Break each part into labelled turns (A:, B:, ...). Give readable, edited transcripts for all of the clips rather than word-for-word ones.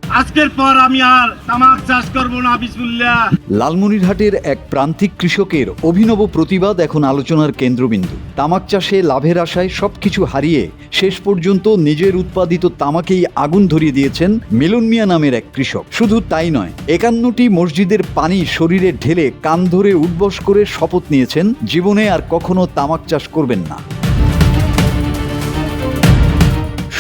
A: আজকের পর আমি আর তামাক চাষ করব না, বিসমিল্লাহ।
B: লালমনিরহাটের এক প্রান্তিক কৃষকের অভিনব প্রতিবাদ এখন আলোচনার কেন্দ্রবিন্দু। তামাক চাষে লাভের আশায় সবকিছু হারিয়ে শেষ পর্যন্ত নিজের উৎপাদিত তামাকেই আগুন ধরিয়ে দিয়েছেন মিলন মিয়া নামের এক কৃষক। শুধু তাই নয়, 51টি মসজিদের পানি শরীরে ঢেলে কান ধরে উঠবস করে শপথ নিয়েছেন জীবনে আর কখনো তামাক চাষ করবেন না।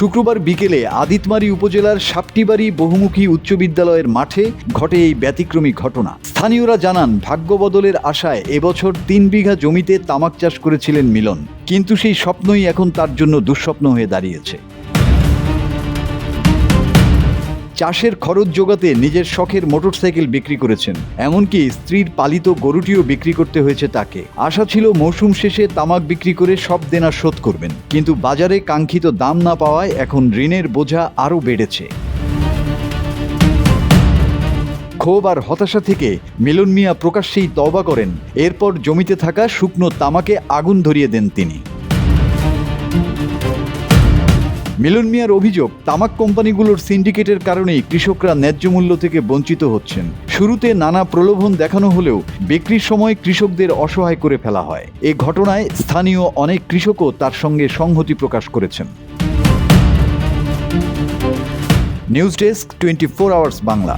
B: শুক্রবার বিকেলে আদিতমারী উপজেলার সাপটিবাড়ি বহুমুখী উচ্চ বিদ্যালয়ের মাঠে ঘটে এই ব্যতিক্রমী ঘটনা। স্থানীয়রা জানান, ভাগ্য বদলের আশায় এবছর 3 বিঘা জমিতে তামাক চাষ করেছিলেন মিলন, কিন্তু সেই স্বপ্নই এখন তার জন্য দুঃস্বপ্ন হয়ে দাঁড়িয়েছে। চাষের খরচ জোগাতে নিজের শখের মোটরসাইকেল বিক্রি করেছেন, এমনকি স্ত্রীর পালিত গরুটিও বিক্রি করতে হয়েছে তাকে। আশা ছিল মৌসুম শেষে তামাক বিক্রি করে সব দেনা শোধ করবেন, কিন্তু বাজারে কাঙ্ক্ষিত দাম না পাওয়ায় এখন ঋণের বোঝা আরও বেড়েছে। ক্ষোভ আর হতাশা থেকে মিলন মিয়া প্রকাশ্যেই তওবা করেন। এরপর জমিতে থাকা শুকনো তামাকে আগুন ধরিয়ে দেন তিনি। মিলন মিয়ার অভিযোগ, তামাক কোম্পানিগুলোর সিন্ডিকেটের কারণেই কৃষকরা ন্যায্য মূল্য থেকে বঞ্চিত হচ্ছেন। শুরুতে নানা প্রলোভন দেখানো হলেও বিক্রির সময় কৃষকদের অসহায় করে ফেলা হয়। এ ঘটনায় স্থানীয় অনেক কৃষকও তার সঙ্গে সংহতি প্রকাশ করেছেন। News desk, 24 hours Bangla.